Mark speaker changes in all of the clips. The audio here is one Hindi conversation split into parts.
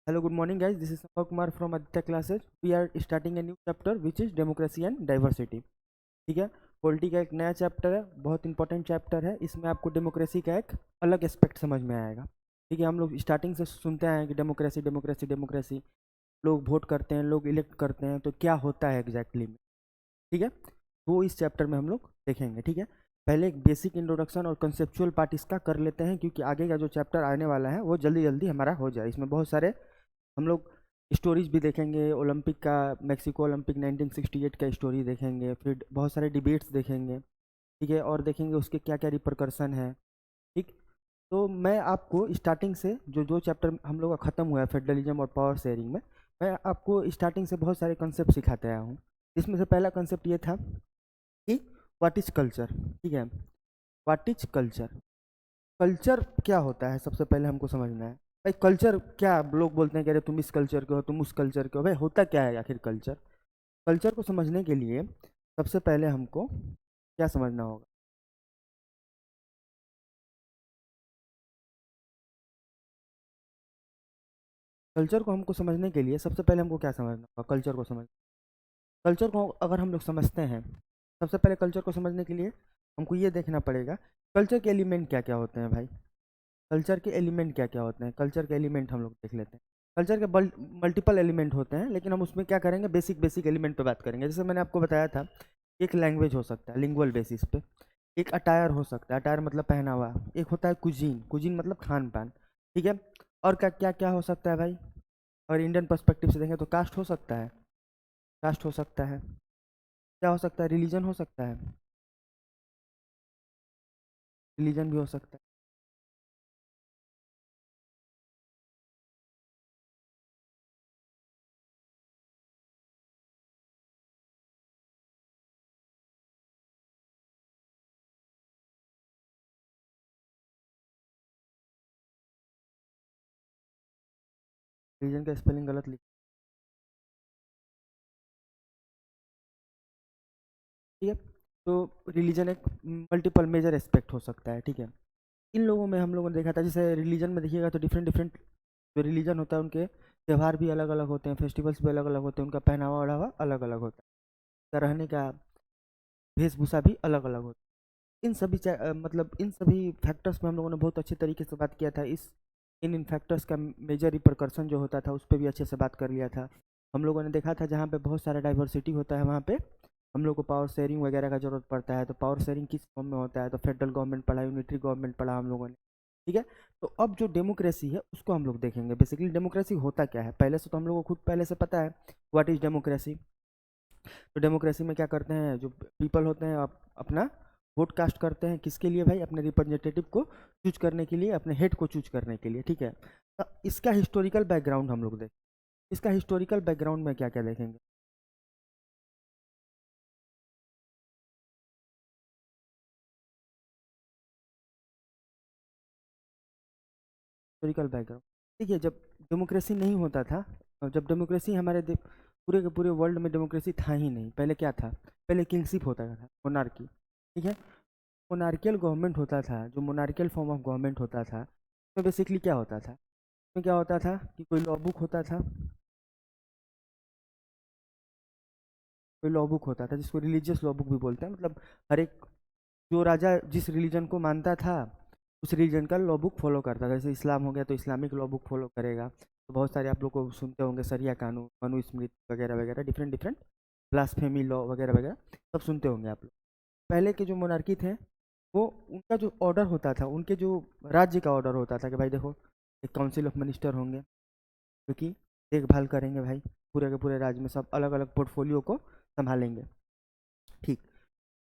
Speaker 1: Hello, good morning, guys. This is Sampath Kumar from Aditya Classes. We are starting a new chapter, which is democracy and diversity. ठीक है। पॉलिटी का एक नया चैप्टर है, बहुत इंपॉर्टेंट चैप्टर है। इसमें आपको डेमोक्रेसी का एक अलग एस्पेक्ट समझ में आएगा। ठीक है। हम लोग स्टार्टिंग से सुनते हैं कि डेमोक्रेसी डेमोक्रेसी डेमोक्रेसी, लोग वोट करते हैं, लोग इलेक्ट करते हैं, तो क्या होता है एग्जैक्टली में। ठीक है। वो इस चैप्टर में हम लोग देखेंगे। ठीक है। पहले एक बेसिक इंट्रोडक्शन और कंसेप्चुअल पार्ट इसका कर लेते हैं, क्योंकि आगे का जो चैप्टर आने वाला है वो जल्दी जल्दी हमारा हो जाए। इसमें बहुत सारे हम लोग स्टोरीज भी देखेंगे। ओलंपिक का, मैक्सिको ओलंपिक 1968 का स्टोरी देखेंगे, फिर बहुत सारे डिबेट्स देखेंगे। ठीक है। और देखेंगे उसके क्या क्या रिपरकर्सन है। ठीक। तो मैं आपको स्टार्टिंग से जो जो चैप्टर हम लोग का ख़त्म हुआ है फेडरलिज्म और पावर शेयरिंग में, मैं आपको स्टार्टिंग से बहुत सारे कंसेप्ट सिखाते आया हूँ। इसमें से पहला कंसेप्ट ये था कि व्हाट इज कल्चर। ठीक है। व्हाट इज कल्चर, कल्चर क्या होता है सबसे पहले हमको समझना है। भाई कल्चर क्या, लोग बोलते हैं कि अरे तुम इस कल्चर के हो, तुम उस कल्चर के हो। भाई होता क्या है आखिर कल्चर। कल्चर को समझने के लिए सबसे पहले हमको क्या समझना होगा। कल्चर को हमको समझने के लिए सबसे पहले हमको क्या समझना होगा, कल्चर को समझ, कल्चर को अगर हम लोग समझते हैं, सबसे पहले कल्चर को समझने के लिए हमको ये देखना पड़ेगा कल्चर के एलिमेंट क्या क्या होते हैं। भाई कल्चर के एलिमेंट क्या क्या होते हैं, कल्चर के एलिमेंट हम लोग देख लेते हैं। कल्चर के मल्टीपल एलिमेंट होते हैं, लेकिन हम उसमें क्या करेंगे, बेसिक बेसिक एलिमेंट पे बात करेंगे। जैसे मैंने आपको बताया था, एक लैंग्वेज हो सकता है लिंगुअल बेसिस पे, एक अटायर हो सकता है, अटायर मतलब पहनावा, एक होता है कुजीन, कुजीन मतलब खान पान। ठीक है। और क्या क्या क्या हो सकता है भाई, और इंडियन पर्सपेक्टिव से देखें तो कास्ट हो सकता है, कास्ट हो सकता है, क्या हो सकता है, रिलीजन हो सकता है, रिलीजन भी हो सकता है। रिलीजन का स्पेलिंग गलत लिख, ठीक है। तो रिलीजन एक मल्टीपल मेजर एस्पेक्ट हो सकता है। ठीक है। इन लोगों में हम लोगों ने देखा था, जैसे रिलीजन में देखिएगा तो डिफरेंट डिफरेंट जो रिलीजन होता है उनके त्यौहार भी अलग अलग होते हैं, फेस्टिवल्स भी अलग अलग होते हैं, उनका पहनावा ओढ़ावा अलग अलग होता है, उनका रहने का वेशभूषा भी अलग अलग होता है। इन सभी मतलब इन सभी फैक्टर्स में हम लोगों ने बहुत अच्छे तरीके से बात किया था। इस इन फैक्टर्स का मेजर रिपरकर्सन जो होता था उस पर भी अच्छे से बात कर लिया था। हम लोगों ने देखा था जहाँ पे बहुत सारा डाइवर्सिटी होता है वहाँ पे हम लोग को पावर शेयरिंग वगैरह का जरूरत पड़ता है। तो पावर शेयरिंग किस फॉर्म में होता है, तो फेडरल गवर्नमेंट पढ़ा, यूनिटरी गवर्नमेंट पढ़ा हम लोगों ने। ठीक है। तो अब जो डेमोक्रेसी है उसको हम लोग देखेंगे, बेसिकली डेमोक्रेसी होता क्या है। पहले से तो हम लोग को खुद पहले से पता है व्हाट इज डेमोक्रेसी। तो डेमोक्रेसी में क्या करते हैं, जो पीपल होते हैं अपना वोट कास्ट करते हैं, किसके लिए भाई, अपने रिप्रेजेंटेटिव को चूज करने के लिए, अपने हेड को चूज करने के लिए। ठीक है। तो इसका हिस्टोरिकल बैकग्राउंड हम लोग देखें, इसका हिस्टोरिकल बैकग्राउंड में क्या क्या देखेंगे। हिस्टोरिकल बैकग्राउंड, देखिए जब डेमोक्रेसी नहीं होता था, और जब डेमोक्रेसी हमारे पूरे के पूरे वर्ल्ड में डेमोक्रेसी था ही नहीं। पहले क्या था, पहले किंगशिप होता था, मोनार्की। ठीक है। मोनार्कियल गवर्नमेंट होता था, जो मोनार्कियल फॉर्म ऑफ गवर्नमेंट होता था, तो बेसिकली क्या होता था, उसमें क्या होता था कि कोई लॉ बुक होता था, कोई लॉ बुक होता था जिसको रिलीजियस लॉ बुक भी बोलते हैं। मतलब हर एक जो राजा जिस रिलीजन को मानता था उस रिलीजन का लॉ बुक फॉलो करता था। जैसे इस्लाम हो गया तो इस्लामिक लॉ बुक फॉलो करेगा। तो बहुत सारे आप लोग को सुनते होंगे सरिया कानून, मनुस्मृति वगैरह वगैरह, डिफरेंट डिफरेंट ब्लास्फेमी लॉ वगैरह वगैरह, सब सुनते होंगे आप लोग। पहले के जो मोनार्की थे, वो उनका जो ऑर्डर होता था, उनके जो राज्य का ऑर्डर होता था कि भाई देखो, एक काउंसिल ऑफ मिनिस्टर होंगे जो कि देखभाल करेंगे भाई, पूरे के पूरे राज्य में सब अलग अलग पोर्टफोलियो को संभालेंगे। ठीक,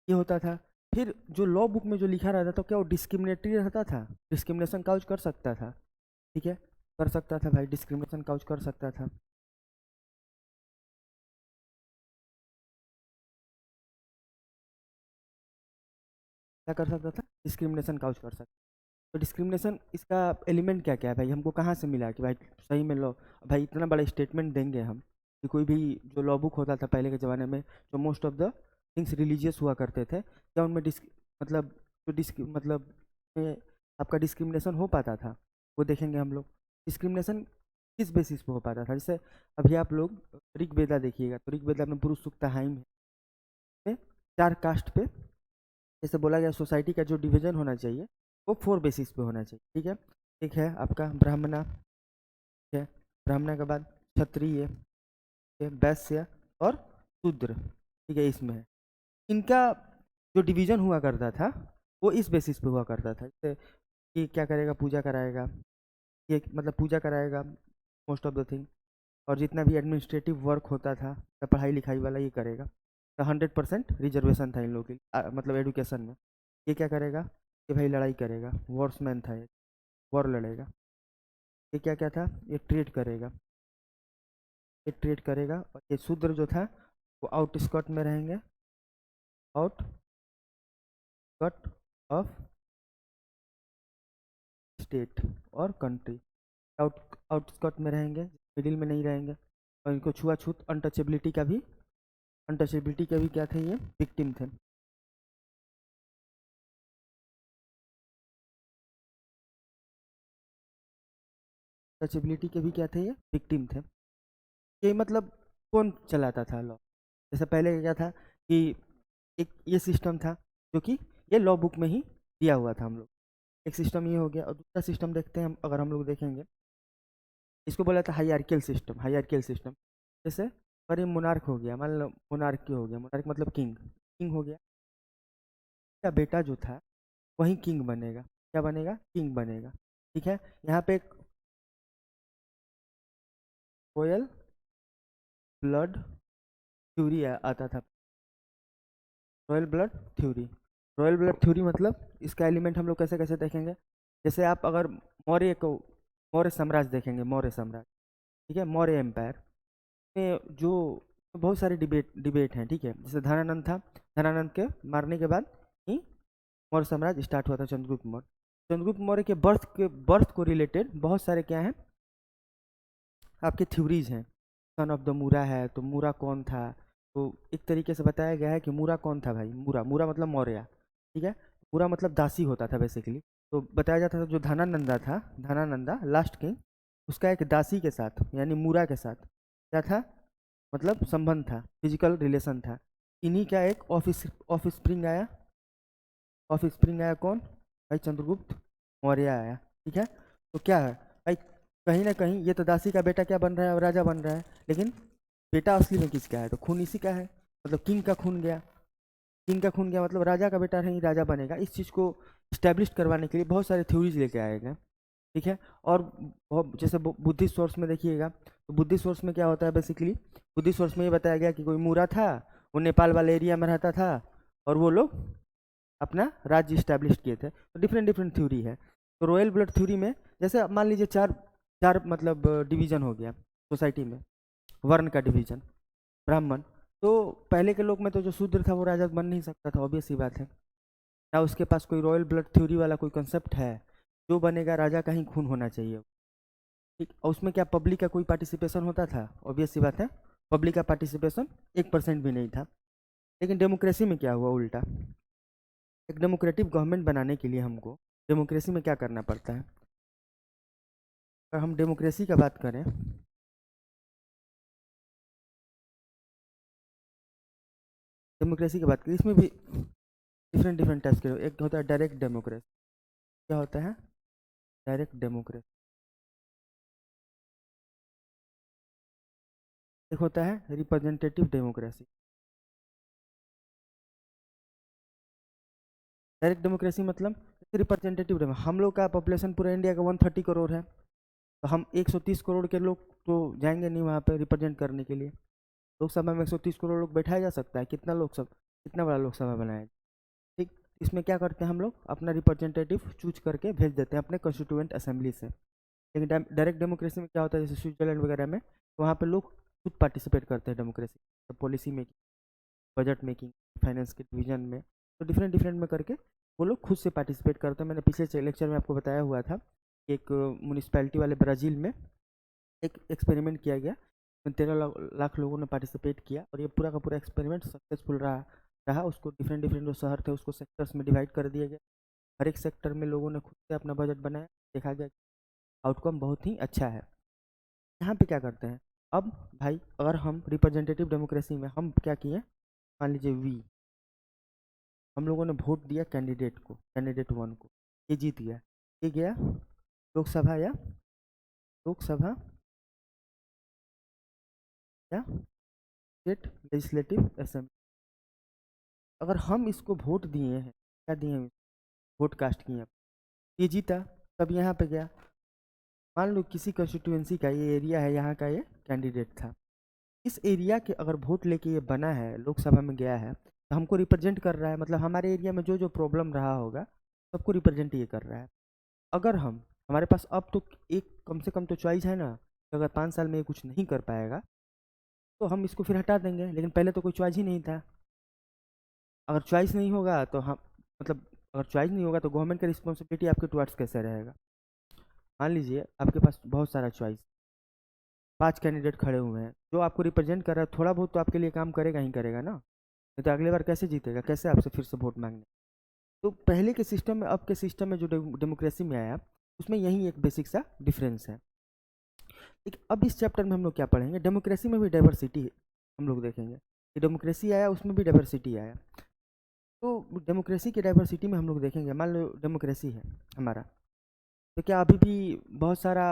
Speaker 1: ये होता था। फिर जो लॉ बुक में जो लिखा रहता था क्या वो डिस्क्रिमिनेटरी रहता था, डिस्क्रिमिनेशन काउच कर सकता था। ठीक है। कर सकता था भाई, डिस्क्रिमिनेशन काउच कर सकता था। क्या कर सकता था, डिस्क्रिमिनेशन काउच कर सकता। तो डिस्क्रिमिनेशन इसका एलिमेंट क्या क्या है भाई, हमको कहाँ से मिला कि भाई सही में लॉ, भाई इतना बड़ा स्टेटमेंट देंगे हम कि कोई भी जो लॉ बुक होता था पहले के ज़माने में, जो most of the things religious हुआ करते थे, क्या उनमें मतलब जो मतलब में आपका डिस्क्रिमिनेशन हो पाता था, वो देखेंगे हम लोग। डिस्क्रिमिनेशन किस बेसिस पे हो पाता था? जैसे अभी आप लोग ऋग्वेदा देखिएगा, तो ऋग्वेदा में पुरुष सूक्त हाइम है, 4 कास्ट पे जैसे बोला गया सोसाइटी का जो डिवीजन होना चाहिए वो 4 बेसिस पे होना चाहिए, ठीक है। एक है आपका ब्राह्मणा, ठीक है, ब्राह्मणा के बाद क्षत्रिय, वैश्य और शूद्र, ठीक है, इसमें है। इनका जो डिवीजन हुआ करता था वो इस बेसिस पे हुआ करता था, जैसे कि क्या करेगा, पूजा कराएगा, ये मतलब पूजा कराएगा मोस्ट ऑफ द थिंग, और जितना भी एडमिनिस्ट्रेटिव वर्क होता था तो पढ़ाई लिखाई वाला ये करेगा। तो 100% रिजर्वेशन था इन लोगों के लिए, मतलब एडुकेशन में। ये क्या करेगा कि भाई लड़ाई करेगा, वॉर्समैन था ये, वॉर लड़ेगा। ये क्या क्या था, ये ट्रेड करेगा, ये ट्रेड करेगा। और ये शूद्र जो था वो आउटस्कर्ट में रहेंगे, आउटस्कर्ट ऑफ स्टेट और कंट्री, आउटस्कर्ट में रहेंगे, मिडिल में नहीं रहेंगे। और इनको छुआछूत अनटचेबिलिटी का भी क्या थे, ये विक्टिम थे। टचेबिलिटी के भी क्या थे, ये विक्टिम थे। ये मतलब कौन चलाता था लॉ? जैसे पहले क्या था कि एक ये सिस्टम था जो कि ये लॉ बुक में ही दिया हुआ था हम लोग, एक सिस्टम ये हो गया। और दूसरा सिस्टम देखते हैं हम, अगर हम लोग देखेंगे इसको बोला था हायरार्कियल सिस्टम, हायरार्कियल सिस्टम। जैसे पर ये मोनार्क हो गया, मान लो मोनार्की हो गया, मोनार्क मतलब किंग, किंग हो गया, क्या बेटा जो था वही किंग बनेगा, क्या बनेगा, किंग बनेगा, ठीक है। यहाँ पे एक रॉयल ब्लड थ्योरी आता था, royal blood theory. Royal blood theory मतलब इसका एलिमेंट हम लोग कैसे कैसे देखेंगे, जैसे आप अगर मौर्य को, मौर्य साम्राज्य देखेंगे, मौर्य साम्राज्य, ठीक है, मौर्य एम्पायर में जो बहुत सारे डिबेट हैं, ठीक है। जैसे धनानंद था, धनानंद के मारने के बाद ही मौर्य साम्राज्य स्टार्ट हुआ था, चंद्रगुप्त मौर्य। चंद्रगुप्त मौर्य के बर्थ को रिलेटेड बहुत सारे क्या हैं आपके थ्योरीज हैं। सन ऑफ द मूरा है, तो मूरा कौन था, तो एक तरीके से बताया गया है कि मूरा कौन था भाई, मूरा, मूरा मतलब मौर्य, ठीक है। मूरा मतलब दासी होता था बेसिकली। तो बताया जाता था जो धनानंदा था, धनानंदा लास्ट किंग, उसका एक दासी के साथ यानी मूरा के साथ क्या था, मतलब संबंध था, फिजिकल रिलेशन था। इन्हीं का एक ऑफ स्प्रिंग आया, ऑफ स्प्रिंग आया कौन, भाई चंद्रगुप्त मौर्य आया, ठीक है। तो क्या है भाई, कहीं ना कहीं ये तो दासी का बेटा क्या बन रहा है, और राजा बन रहा है, लेकिन बेटा असली में किसका है, तो खून इसी का है, मतलब किंग का खून गया, किंग का खून गया मतलब राजा का बेटा नहीं राजा बनेगा। इस चीज़ को स्टैब्लिश करवाने के लिए बहुत सारे थ्योरीज लेके आए गए, ठीक है। और जैसे बुद्धिस्ट सोर्स में देखिएगा, तो बुद्धिस्ट सोर्स में क्या होता है बेसिकली, बुद्धिस्ट सोर्स में ये बताया गया कि कोई मूरा था, वो नेपाल वाले एरिया में रहता था, और वो लोग अपना राज्य स्टैब्लिश किए थे। तो डिफरेंट डिफरेंट थ्योरी है। तो रॉयल ब्लड थ्योरी में जैसे मान लीजिए चार चार मतलब डिवीजन हो गया सोसाइटी में, वर्ण का डिवीजन, ब्राह्मण। तो पहले के लोग में तो जो शूद्र था वो राजा बन नहीं सकता था, ऑब्वियस सी बात है ना, उसके पास कोई रॉयल ब्लड थ्योरी वाला कोई कंसेप्ट है, जो बनेगा राजा का ही खून होना चाहिए, ठीक। और उसमें क्या पब्लिक का कोई पार्टिसिपेशन होता था, ऑब्वियस सी बात है, पब्लिक का पार्टिसिपेशन 1% भी नहीं था। लेकिन डेमोक्रेसी में क्या हुआ उल्टा, एक डेमोक्रेटिक गवर्नमेंट बनाने के लिए हमको डेमोक्रेसी में क्या करना पड़ता है, अगर हम डेमोक्रेसी का बात करें, डेमोक्रेसी की बात करें, इसमें भी डिफरेंट डिफरेंट टाइप्स के, एक होता है डायरेक्ट डेमोक्रेसी, क्या होता है डायरेक्ट डेमोक्रेसी, एक होता है रिप्रेजेंटेटिव डेमोक्रेसी। डायरेक्ट डेमोक्रेसी मतलब रिप्रेजेंटेटिव डेमोक्रेसी, हम लोग का पॉपुलेशन पूरा इंडिया का 130 करोड़ है, तो हम 130 करोड़ के लोग तो जाएंगे नहीं वहाँ पे रिप्रेजेंट करने के लिए। लोकसभा में 130 करोड़ लोग बैठाया जा सकता है, कितना लोकसभा, कितना बड़ा लोकसभा बनाया, ठीक। इसमें क्या करते हैं हम लोग, अपना रिप्रेजेंटेटिव चूज करके भेज देते हैं अपने कॉन्स्टिट्यूएंट असेंबली से। लेकिन डायरेक्ट डेमोक्रेसी में क्या होता है, जैसे स्विट्जरलैंड वगैरह में, तो वहाँ पे लोग खुद पार्टिसिपेट करते हैं डेमोक्रेसी, तो policy making, budget making, finance के डिवीजन में, तो डिफरेंट डिफरेंट में करके वो लोग खुद से पार्टिसिपेट करते हैं। मैंने पिछले लेक्चर में आपको बताया हुआ था, एक म्यूनिसपैलिटी वाले ब्राज़ील में एक एक्सपेरिमेंट किया गया, 13 लाख लोगों ने पार्टिसिपेट किया, और ये पूरा का पूरा एक्सपेरिमेंट सक्सेसफुल रहा। उसको डिफरेंट डिफरेंट जो शहर थे उसको सेक्टर्स में डिवाइड कर दिया गया, हर एक सेक्टर में लोगों ने खुद से अपना बजट बनाया, देखा गया आउटकम बहुत ही अच्छा है। यहाँ पे क्या करते हैं, अब भाई अगर हम रिप्रेजेंटेटिव डेमोक्रेसी में हम क्या किए, मान लीजिए हम लोगों ने वोट दिया कैंडिडेट को, कैंडिडेट वन को, ये जीत गया, ये गया लोकसभा या लोकसभा या स्टेट लेजिस्लेटिव असेंबली। अगर हम इसको वोट दिए हैं, क्या दिए हैं, वोट कास्ट किए हैं, ये जीता, तब यहाँ पे गया, मान लो किसी कंस्टिट्यूएंसी का ये एरिया है, यहाँ का ये कैंडिडेट था, इस एरिया के अगर वोट लेके ये बना है, लोकसभा में गया है, तो हमको रिप्रेजेंट कर रहा है, मतलब हमारे एरिया में जो जो प्रॉब्लम रहा होगा सबको रिप्रेजेंट ये कर रहा है। अगर हम हमारे पास अब तो एक कम से कम तो चॉइस है ना, कि अगर 5 साल में ये कुछ नहीं कर पाएगा तो हम इसको फिर हटा देंगे, लेकिन पहले तो कोई चॉइस ही नहीं था। अगर चॉइस नहीं होगा तो हम, मतलब अगर चॉइस नहीं होगा तो गवर्नमेंट का रिस्पॉन्सिबिलिटी आपके टुवर्ड्स कैसे रहेगा। मान लीजिए आपके पास बहुत सारा चॉइस, 5 कैंडिडेट खड़े हुए हैं, जो आपको रिप्रेजेंट कर रहा है थोड़ा बहुत तो आपके लिए काम करेगा ही करेगा ना, नहीं तो अगली बार कैसे जीतेगा, कैसे आपसे फिर से वोट मांगने। तो पहले के सिस्टम में अब के सिस्टम में जो डेमोक्रेसी में आया, उसमें यही एक बेसिक सा डिफरेंस है। ठीक, अब इस चैप्टर में हम लोग क्या पढ़ेंगे, डेमोक्रेसी में भी डाइवर्सिटी हम लोग देखेंगे, कि डेमोक्रेसी आया उसमें भी डाइवर्सिटी आया। तो डेमोक्रेसी की डाइवर्सिटी में हम लोग देखेंगे, मान लो डेमोक्रेसी है हमारा, तो क्या अभी भी बहुत सारा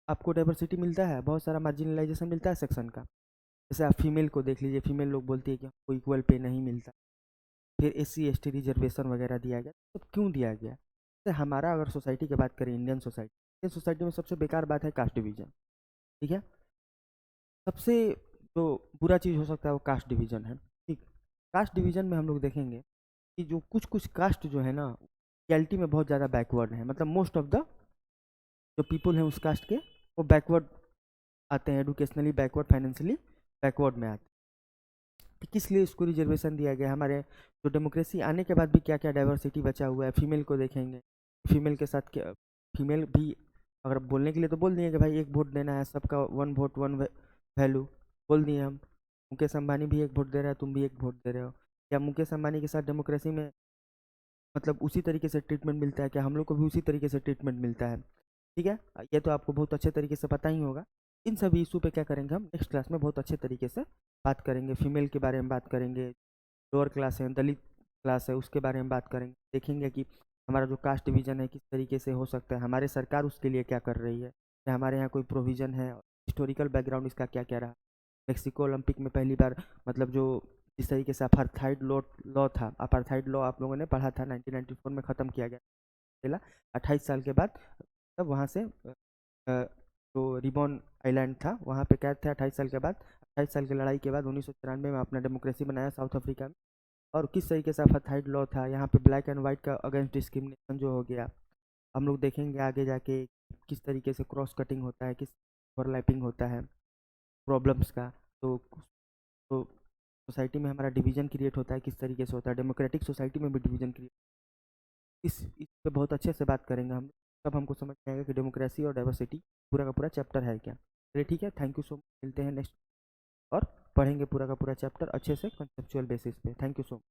Speaker 1: आपको डाइवर्सिटी मिलता है, बहुत सारा मार्जिनलाइजेशन मिलता है सेक्शन का। जैसे आप फीमेल को देख लीजिए, फीमेल लोग बोलती है कि हमको इक्वल पे नहीं मिलता, फिर SC ST रिजर्वेशन वगैरह दिया गया, तो क्यों दिया गया। जैसे हमारा अगर सोसाइटी की बात करें, इंडियन सोसाइटी में सबसे बेकार बात है कास्ट डिवीजन। ठीक है, सबसे जो बुरा चीज़ हो सकता है वो कास्ट डिवीजन है। ठीक, कास्ट डिवीजन में हम लोग देखेंगे कि जो कुछ कुछ कास्ट जो है ना, रियलिटी में बहुत ज़्यादा बैकवर्ड है, मतलब मोस्ट ऑफ द जो पीपल हैं उस कास्ट के, वो बैकवर्ड आते हैं, एडुकेशनली बैकवर्ड, फाइनेंशियली बैकवर्ड में आते हैं। तो किस लिए इसको रिजर्वेशन दिया गया। हमारे जो डेमोक्रेसी आने के बाद भी क्या क्या डाइवर्सिटी बचा हुआ है, फीमेल को देखेंगे, फीमेल के साथ क्या, फीमेल भी अगर बोलने के लिए तो बोल दिए कि भाई एक वोट देना है, सबका 1 वोट 1 वैल्यू, बोल दिए हम। मुकेश अंबानी भी एक वोट दे रहा है, तुम भी एक वोट दे रहे हो, क्या मुकेश अंबानी के साथ डेमोक्रेसी में मतलब उसी तरीके से ट्रीटमेंट मिलता है, क्या हम लोग को भी उसी तरीके से ट्रीटमेंट मिलता है। ठीक है, ये तो आपको बहुत अच्छे तरीके से पता ही होगा। इन सभी इशू पे क्या करेंगे हम नेक्स्ट क्लास में बहुत अच्छे तरीके से बात करेंगे, फीमेल के बारे में बात करेंगे, लोअर क्लास है, दलित क्लास है, उसके बारे में बात करेंगे, देखेंगे कि हमारा जो कास्ट डिवीजन है किस तरीके से हो सकता है, हमारे सरकार उसके लिए क्या कर रही है, क्या हमारे यहाँ कोई प्रोविज़न है, हिस्टोरिकल बैकग्राउंड इसका क्या क्या रहा। मेक्सिको ओलंपिक में पहली बार, मतलब जो जिस तरीके से अपार्थाइड लॉ लॉ था, अपार्थाइड लॉ आप लोगों ने पढ़ा था, 1994 में ख़त्म किया गया, पहला 28 साल के बाद, तब वहाँ से जो रिबॉन आइलैंड था वहाँ पे कैद थे 28 साल के बाद। 28 साल की लड़ाई के बाद 1993 में अपना डेमोक्रेसी बनाया साउथ अफ्रीका में। और किस तरीके से अपार्थाइड लॉ था, यहाँ पे ब्लैक एंड वाइट का अगेंस्ट डिस्क्रिमिनेशन जो हो गया, हम लोग देखेंगे आगे जाके किस तरीके से क्रॉस कटिंग होता है, किस ओवरलैपिंग होता है प्रॉब्लम्स का। तो सोसाइटी में हमारा डिवीजन क्रिएट होता है, किस तरीके से होता है, डेमोक्रेटिक सोसाइटी में भी डिवीजन क्रिएट, इस पे बहुत अच्छे से बात करेंगे हम, तब हमको समझ में आएगा कि डेमोक्रेसी और डाइवर्सिटी पूरा का पूरा चैप्टर है क्या। चलिए ठीक है, थैंक यू सो मच, मिलते हैं नेक्स्ट और पढ़ेंगे पूरा का पूरा चैप्टर अच्छे से कंसेप्चुअल बेसिस पे। Thank you so much.